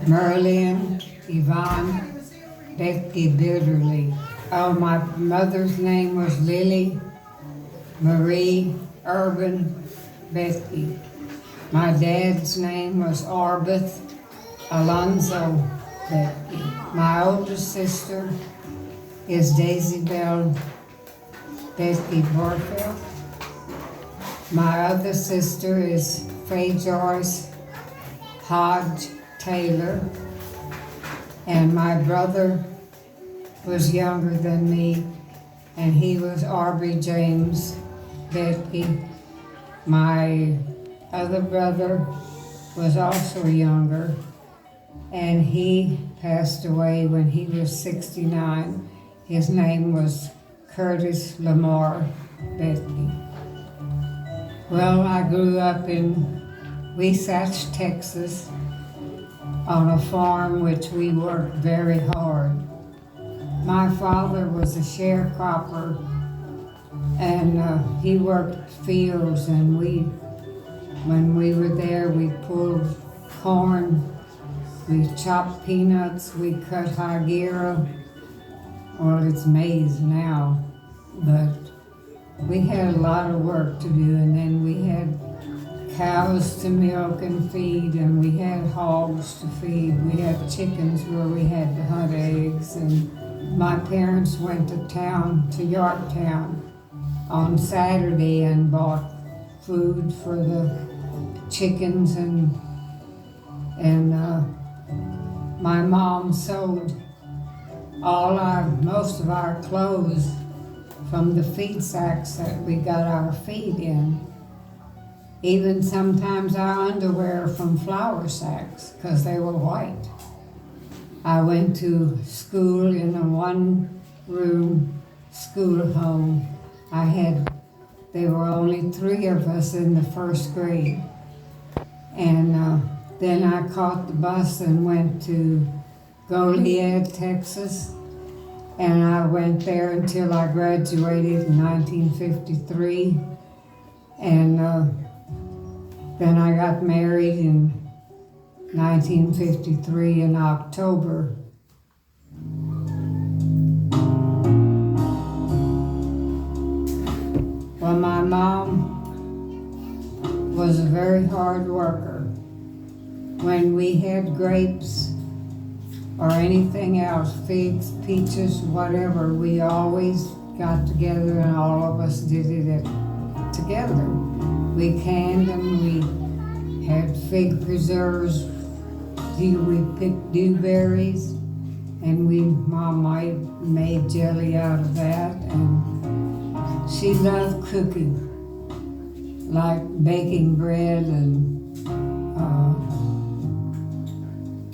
Merlin, Yvonne, Becky Bitterly. Oh, my mother's name was Lily Marie Urban Becky. My dad's name was Arbeth Alonzo Becky. My older sister is Daisy Bell Becky Barfield. My other sister is Faye Joyce Hodge Taylor. And my brother was younger than me, and he was Aubrey James Becky. My other brother was also younger, and he passed away when he was 69. His name was Curtis Lamar Becky. Well, I grew up in Wasatch, Texas, on a farm which we worked very hard. My father was a sharecropper, and he worked fields, and when we were there, we pulled corn, we chopped peanuts, we cut hagira. Well, it's maize now, but we had a lot of work to do, and then we had cows to milk and feed, and we had hogs to feed. We had chickens where we had to hunt eggs, and my parents went to Yorktown on Saturday and bought food for the chickens, and my mom sewed most of our clothes from the feed sacks that we got our feed in. Even sometimes our underwear from flour sacks, because they were white. I went to school in a one-room school home. There were only 3 of us in the first grade. And then I caught the bus and went to Goliad, Texas. And I went there until I graduated in 1953. And then I got married in 1953 in October. Well, my mom was a very hard worker. When we had grapes or anything else, figs, peaches, whatever, we always got together and all of us did it together. We canned them, we had fig preserves, we picked dewberries, and Mom made jelly out of that, and she loved cooking, like baking bread and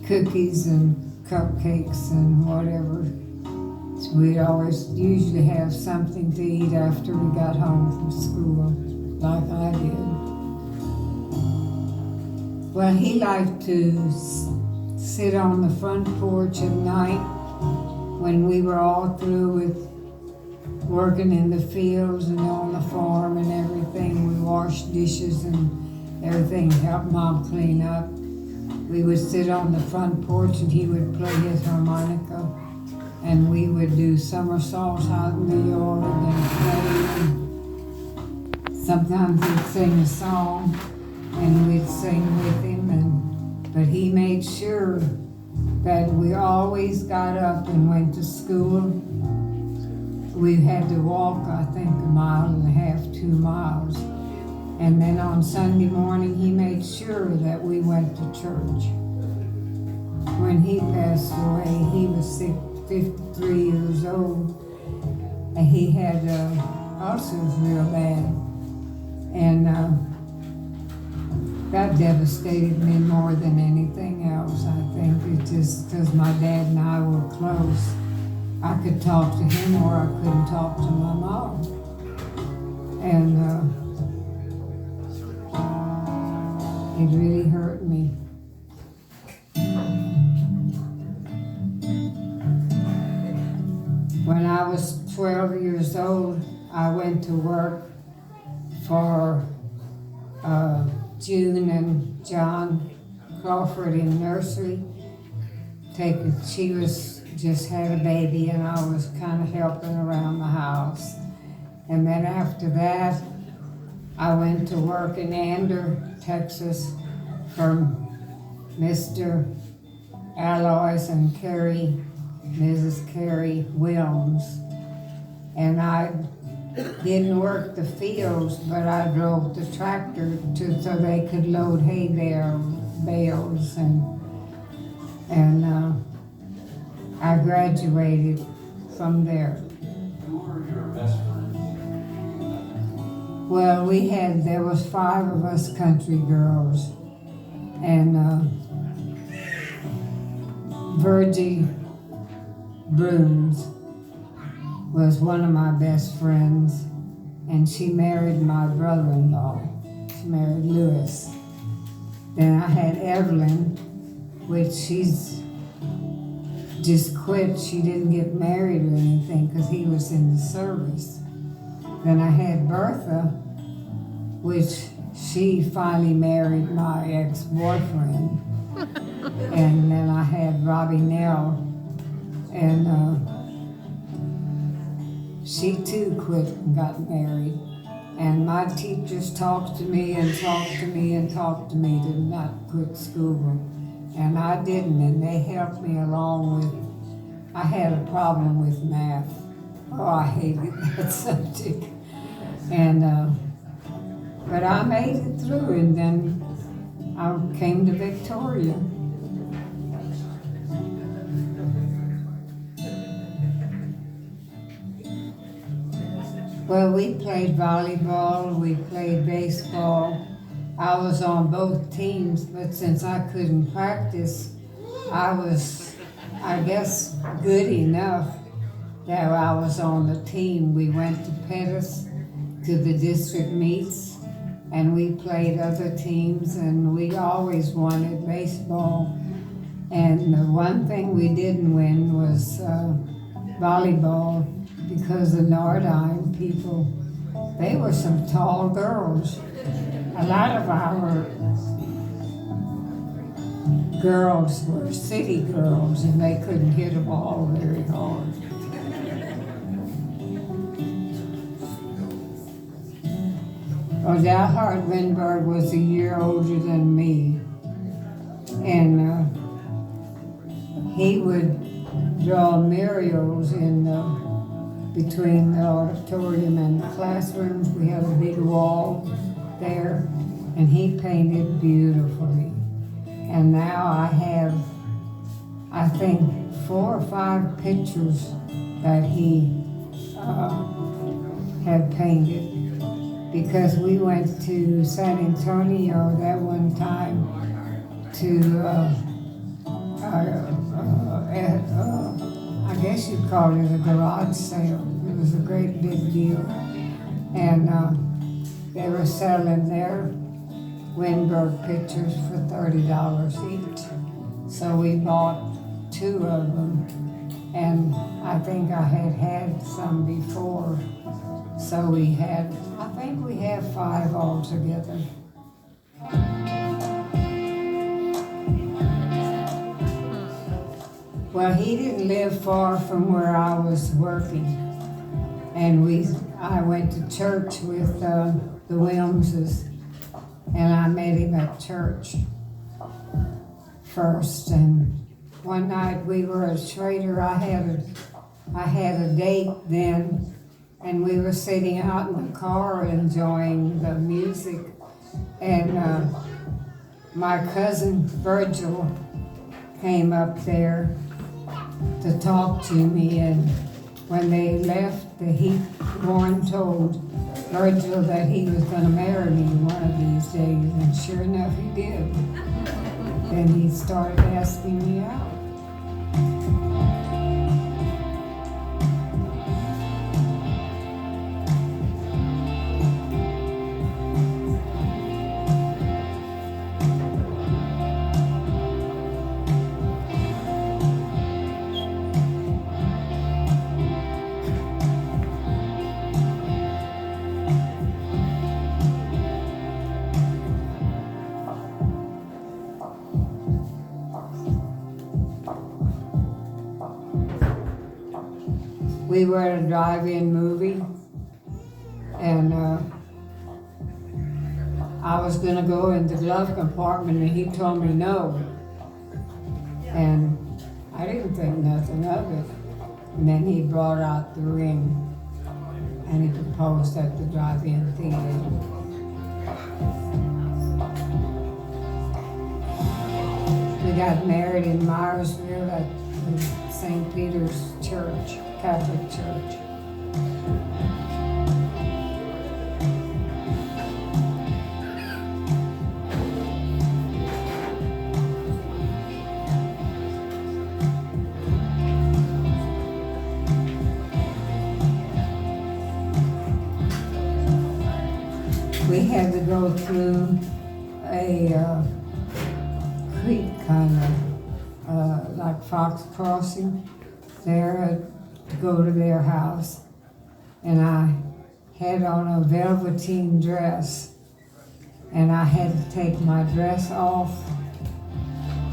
cookies and cupcakes and whatever. So we'd always usually have something to eat after we got home from school, like I did. Well, he liked to sit on the front porch at night when we were all through with working in the fields and on the farm and everything. We washed dishes and everything, helped Mom clean up. We would sit on the front porch and he would play his harmonica, and we would do somersaults out in the yard and play. And sometimes he'd sing a song and we'd sing with him, but he made sure that we always got up and went to school. We had to walk, I think, 1.5 miles, 2 miles. And then on Sunday morning, he made sure that we went to church. When he passed away, he was 53 years old, and he had ulcers real bad. And that devastated me more than anything else, I think. It's just because my dad and I were close. I could talk to him or I couldn't talk to my mom. And it really hurt me. When I was 12 years old, I went to work for June and John Crawford in nursery, she was just had a baby and I was kind of helping around the house. And then after that, I went to work in Ander, Texas for Mr. Alois and Mrs. Carrie Wilms. And I didn't work the fields, but I drove the tractor so they could load hay bales and I graduated from there. Who were your best friends? Well, there was 5 of us country girls, and Virgie Brooms was one of my best friends, and she married my brother-in-law. She married Lewis. Then I had Evelyn, which she's just quit. She didn't get married or anything because he was in the service. Then I had Bertha, which she finally married my ex-boyfriend. And then I had Robbie Nell, and she too quit and got married. And my teachers talked to me and talked to me and talked to me to not quit school. And I didn't, and they helped me along with, I had a problem with math. Oh, I hated that subject. And, but I made it through, and then I came to Victoria. Well, we played volleyball, we played baseball. I was on both teams, but since I couldn't practice, I was, I guess, good enough that I was on the team. We went to Pettis to the district meets, and we played other teams, and we always wanted baseball. And the one thing we didn't win was volleyball, because the Nordine people, they were some tall girls. A lot of our girls were city girls, and they couldn't hit a ball very hard. Well, Dalhart Winberg was a year older than me, and he would draw murals in between the auditorium and the classrooms. We had a big wall there, and he painted beautifully. And now I have, I think, 4 or 5 pictures that he had painted, because we went to San Antonio that one time to, I guess you'd call it a garage sale. It was a great big deal. And they were selling their Winberg pictures for $30 each. So we bought 2 of them, and I think I had some before. So we had, I think we have 5 altogether. Well, he didn't live far from where I was working, and I went to church with the Wilmses, and I met him at church first. And one night we were at Schrader. I had a date then, and we were sitting out in the car enjoying the music, and my cousin Virgil came up there to talk to me, and when they left, Warren told Virgil that he was going to marry me one of these days, and sure enough he did. Then he started asking me out. we were at a drive-in movie, and I was gonna go in the glove compartment, and he told me no. And I didn't think nothing of it. And then he brought out the ring, and he proposed at the drive-in theater. We got married in Myersville at the St. Peter's Church, Catholic Church. We had to go through a creek kind of like Fox Crossing there to go to their house. And I had on a velveteen dress, and I had to take my dress off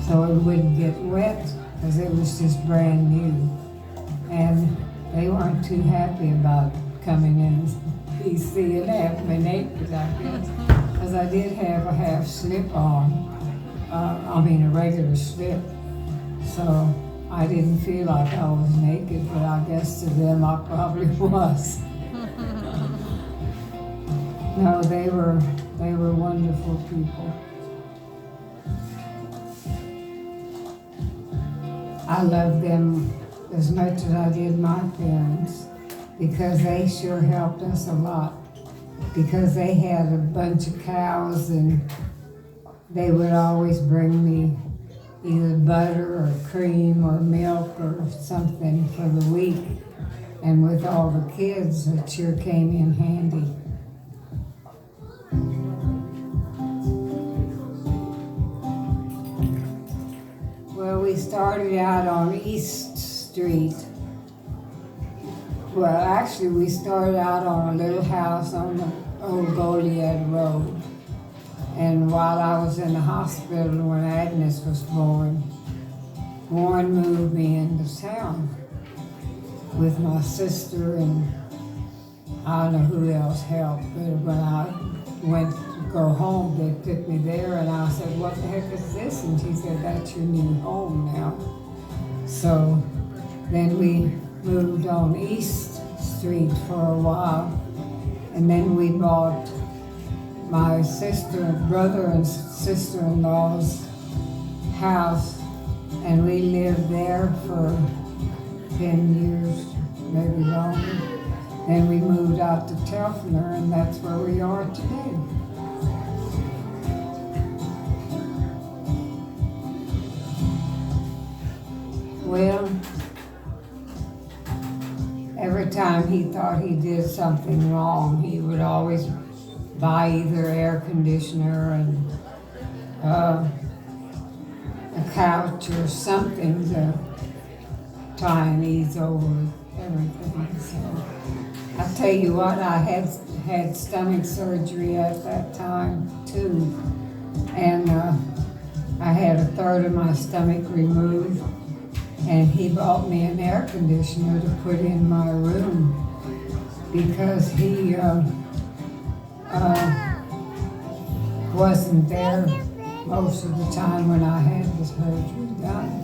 so it wouldn't get wet because it was just brand new. And they weren't too happy about coming in PC and having me naked, I guess, because I did have a half slip on. A regular slip. So I didn't feel like I was naked, but I guess to them I probably was. No, they were wonderful people. I loved them as much as I did my parents, because they sure helped us a lot. Because they had a bunch of cows, and they would always bring me either butter or cream or milk or something for the week. And with all the kids, it sure came in handy. Well, we started out on East Street. Well, actually, we started out on a little house on the old Goliad Road. And while I was in the hospital when Agnes was born, Warren moved me into town with my sister, and I don't know who else helped, but when I went to go home, they took me there, and I said, "What the heck is this?" And she said, "That's your new home now." So then we moved on East Street for a while, and then we bought my brother and sister-in-law's house, and we lived there for 10 years, maybe longer. Then we moved out to Telfner, and that's where we are today. Well, every time he thought he did something wrong, he would always buy either air conditioner and a couch or something to try and ease over everything. So I tell you what, I had stomach surgery at that time too, and I had a third of my stomach removed, and he bought me an air conditioner to put in my room because he wasn't there most of the time when I had the surgery done.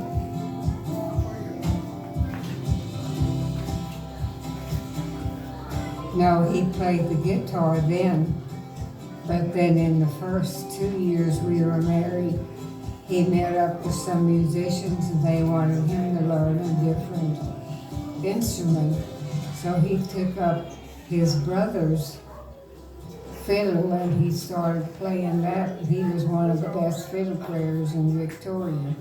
No, he played the guitar then, but then in the first 2 years we were married, he met up with some musicians, and they wanted him to learn a different instrument. So he took up his brother's fiddle, and he started playing that. He was one of the best fiddle players in Victoria.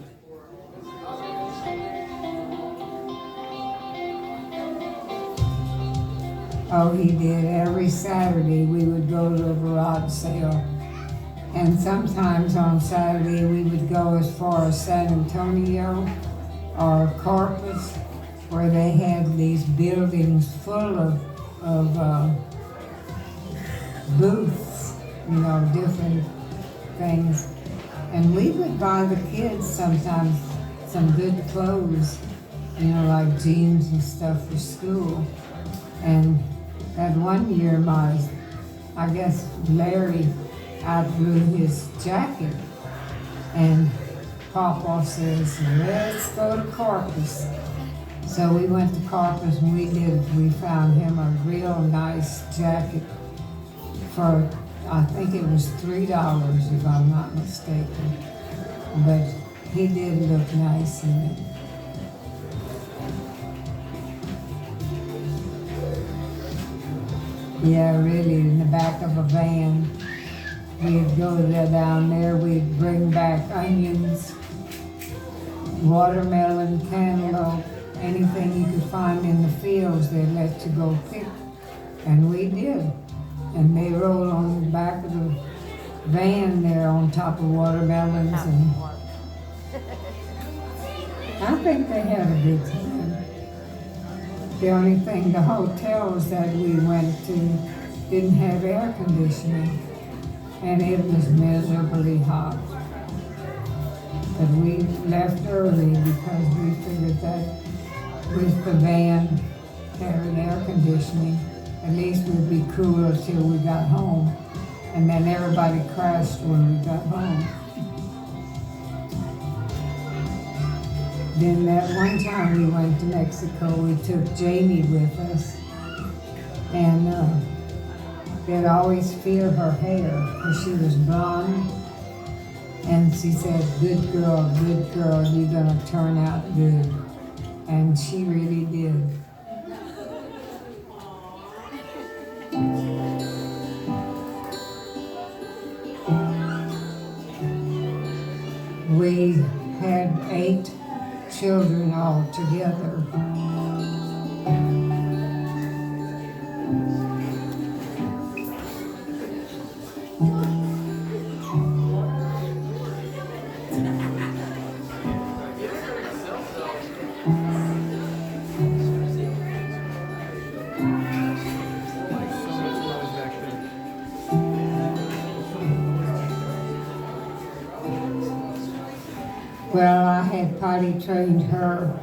Oh, he did. Every Saturday we would go to a garage sale. And sometimes on Saturday we would go as far as San Antonio or Corpus, where they had these buildings full of booths, different things. And we would buy the kids sometimes some good clothes you know, like jeans and stuff for school. And that one year, I guess Larry outgrew his jacket, and Papa says, let's go to Corpus. So we went to Corpus and we found him a real nice jacket for, I think it was $3 if I'm not mistaken. But he did look nice in it. Yeah, really, in the back of a van. We'd go down there, we'd bring back onions, watermelon, cantaloupe, anything you could find in the fields, they'd let you go pick. And we did. And they rolled on the back of the van there on top of watermelons. And I think they had a good time. The only thing, the hotels that we went to didn't have air conditioning, and it was miserably hot. But we left early because we figured that with the van having air conditioning, at least we'd be cooler till we got home. And then everybody crashed when we got home. Then that one time we went to Mexico, we took Jamie with us, and they'd always feel her hair because she was blonde, and she said, good girl, you're gonna turn out good. And she really did. We had 8 children all together. Well, I had potty trained her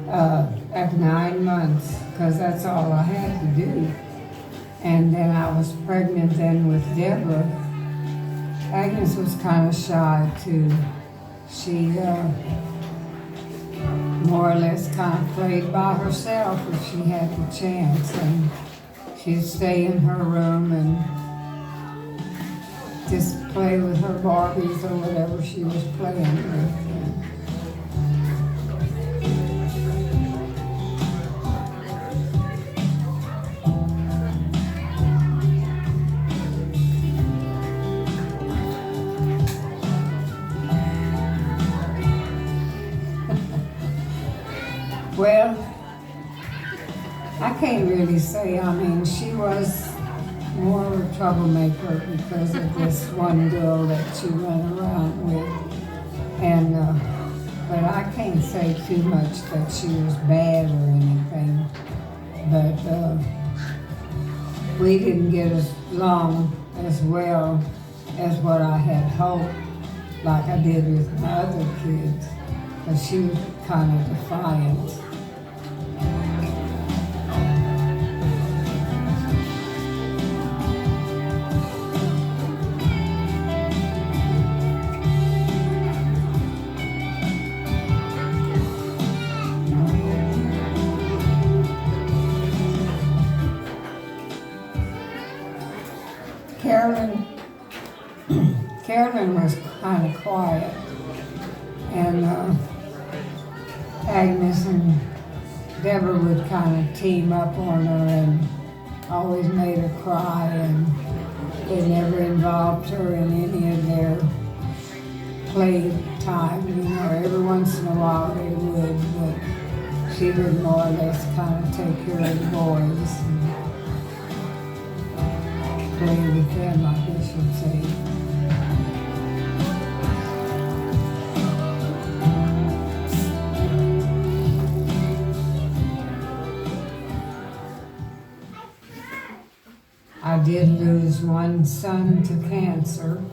at 9 months, because that's all I had to do. And then I was pregnant then with Deborah. Agnes was kind of shy too. She more or less kind of played by herself if she had the chance, and she'd stay in her room and just play with her Barbies or whatever she was playing with. Well, I can't really say. I mean, she was more of a troublemaker because of this one girl that she ran around with. And, but I can't say too much that she was bad or anything. But we didn't get as long as well as what I had hoped, like I did with my other kids, because she was kind of defiant. Carolyn was kind of quiet, and Agnes and Deborah would kind of team up on her and always made her cry, and they never involved her in any of their play time. You know, every once in a while they would, but she would more or less kind of take care of the boys and play with them, I guess you'd say. I did lose one son to cancer.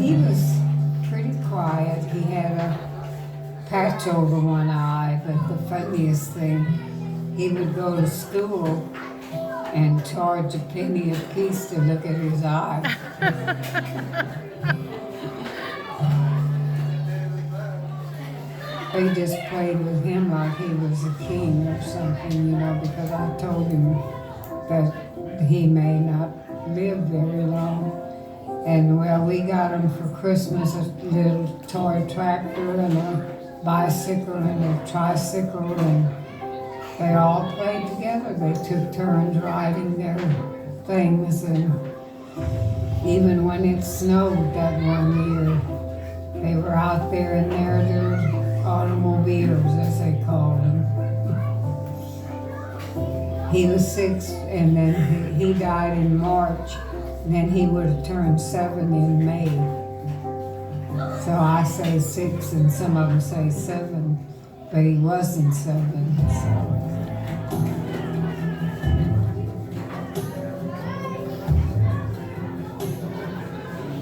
he was pretty quiet. He had a patch over one eye, but the funniest thing, he would go to school and charge a penny a piece to look at his eye. They just played with him like he was a king or something, because I told him that he may not live very long. And well, we got him for Christmas a little toy tractor and a bicycle and a tricycle, and they all played together. They took turns riding their things, and even when it snowed that one year, they were out there in their little automobiles, as they called them. He was 6, and then he died in March, and then he would have turned 7 in May. So I say 6, and some of them say 7, but he wasn't 7. So.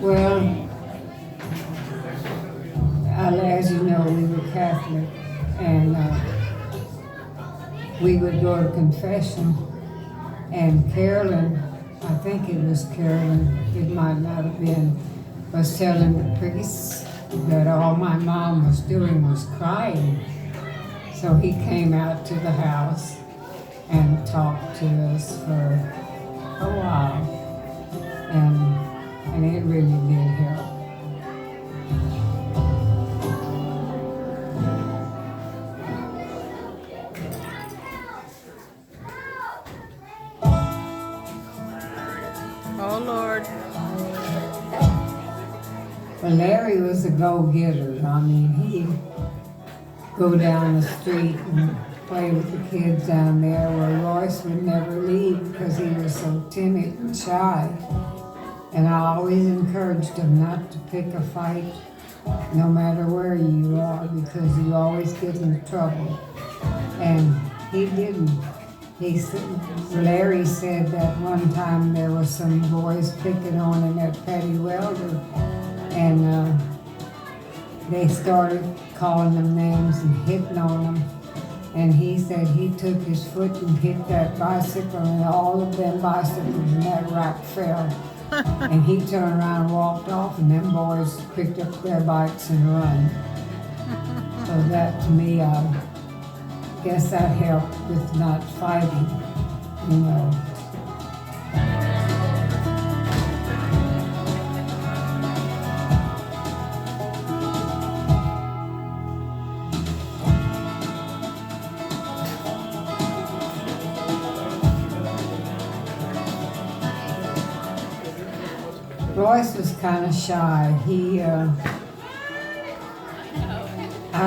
Well, as you know, we were Catholic, and we would go to confession, and Carolyn, I think it was Carolyn, it might not have been, was telling the priest that all my mom was doing was crying. So he came out to the house and talked to us for a while, and it really did help. Oh, Lord. Well, Larry was a go-getter. I mean, he'd go down the street and play with the kids down there, where Royce would never leave because he was so timid and shy. And I always encouraged him not to pick a fight, no matter where you are, because you always get in trouble. And he didn't. Larry said that one time there was some boys picking on him at Petty Welder, and they started calling them names and hitting on them. And he said he took his foot and hit that bicycle, and all of them bicycles in that rack fell. And he turned around and walked off, and them boys picked up their bikes and run. So that, to me, I guess that helped with not fighting, Royce was kind of shy. He, I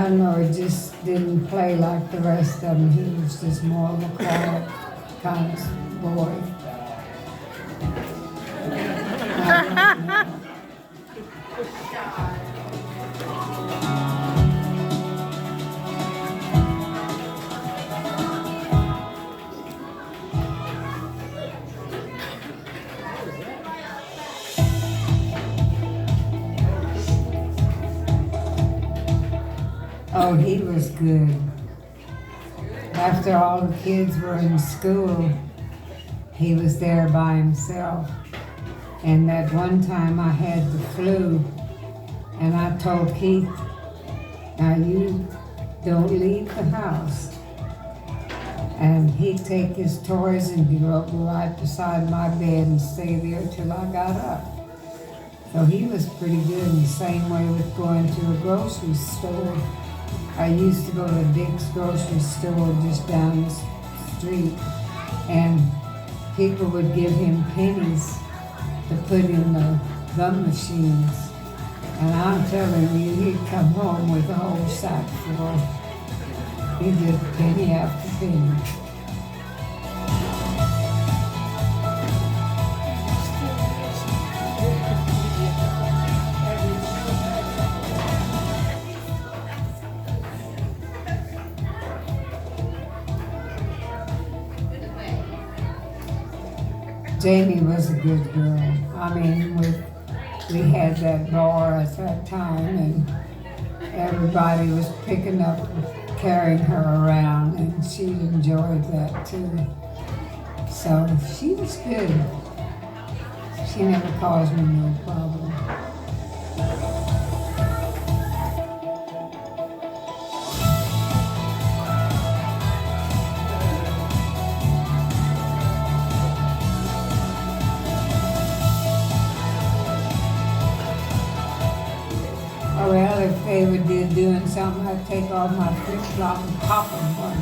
don't know, he just didn't play like the rest of them. He was just more of a quiet kind of boy. Oh, he was good. After all the kids were in school, he was there by himself. And that one time I had the flu, and I told Keith, now you don't leave the house. And he'd take his toys and he'd go right beside my bed and stay there till I got up. So he was pretty good, in the same way with going to a grocery store. I used to go to Dick's grocery store just down the street, and people would give him pennies to put in the gum machines. And I'm telling you, he'd come home with a whole sack full. He did penny after penny. Jamie was a good girl. I mean, with we had that bar at that time, and everybody was picking up, carrying her around, and she enjoyed that too. So she was good. She never caused me no problem. Oh, well, if they were doing something, I'd take off my flip-flop and pop them one.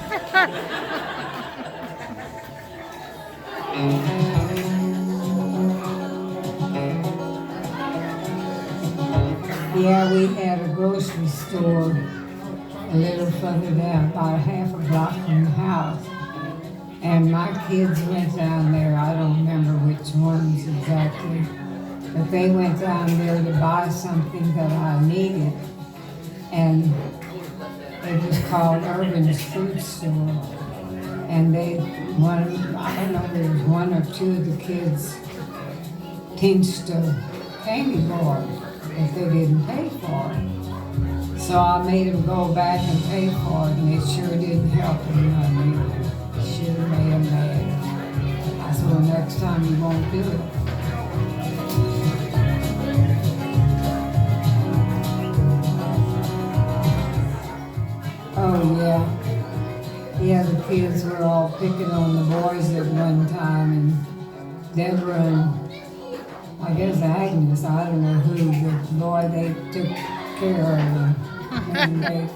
Yeah, we had a grocery store a little further down, about a half a block from the house. And my kids went down there, I don't remember which ones exactly, but they went down there to buy something that I needed. And it was called Urban's Food Store. And I don't know, there was one or two of the kids pinched a candy bar that they didn't pay for. So I made them go back and pay for it, and it sure didn't help them none either. It sure made them mad. I said, well, next time you won't do it. Oh, yeah. Yeah, the kids were all picking on the boys at one time, and Deborah and I guess Agnes, I don't know who, but boy, they took care of them. And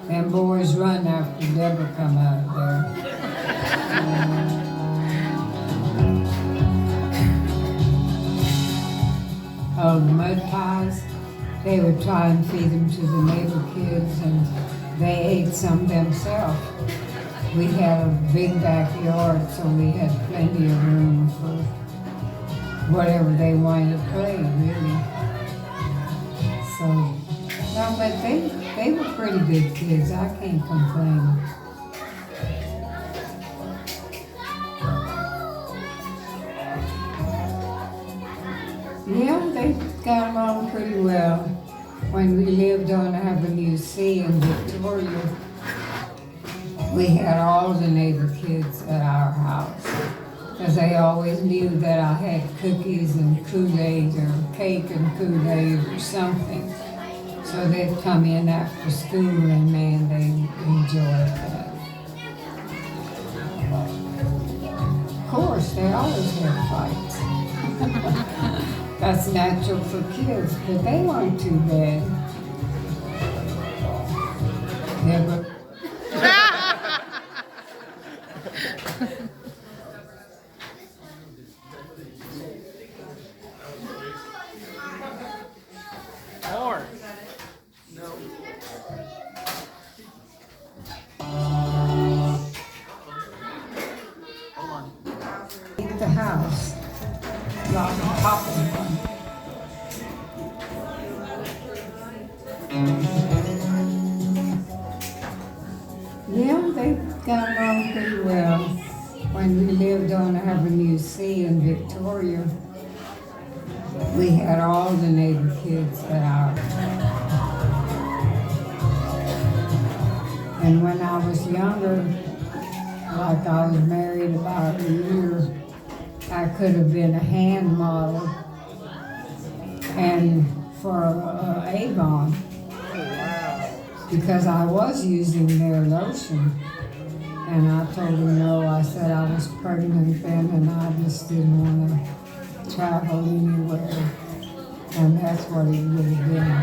them boys run after Deborah come out of there. Oh, the mud pies, they would try and feed them to the neighbor kids, and they ate some themselves. We had a big backyard, so we had plenty of room for whatever they wanted to play, really. So, no, but they were pretty good kids. I can't complain. Yeah, they got along pretty well. When we lived on Avenue C in Victoria, we had all the neighbor kids at our house, because they always knew that I had cookies and Kool-Aid or cake and Kool-Aid or something. So they'd come in after school, and man, they enjoyed that. Of course, they always had fights. That's natural for kids, but they weren't too bad. Never. More. No. Hold on. At the house, lock and pop them. Yeah, they got along pretty well. When we lived on Avenue C in Victoria, we had all the neighbor kids at our house. And when I was younger, like I was married about a year, I could have been a hand model and for Avon, because I was using their lotion. And I told him no, I said I was pregnant then and I just didn't want to travel anywhere. And that's what it would have been.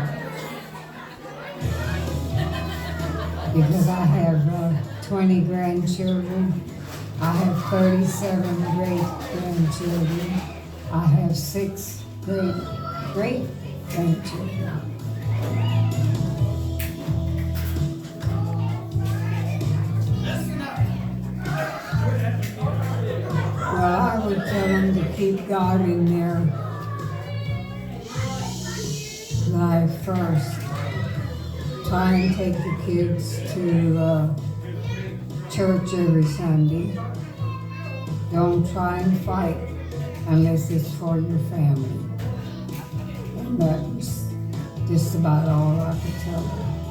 Because I have 20 grandchildren. I have 37 great-grandchildren. I have 6 great-great-grandchildren. Well, I would tell them to keep God in their life first. Try and take the kids to church every Sunday. Don't try and fight unless it's for your family. but just about all I could tell her.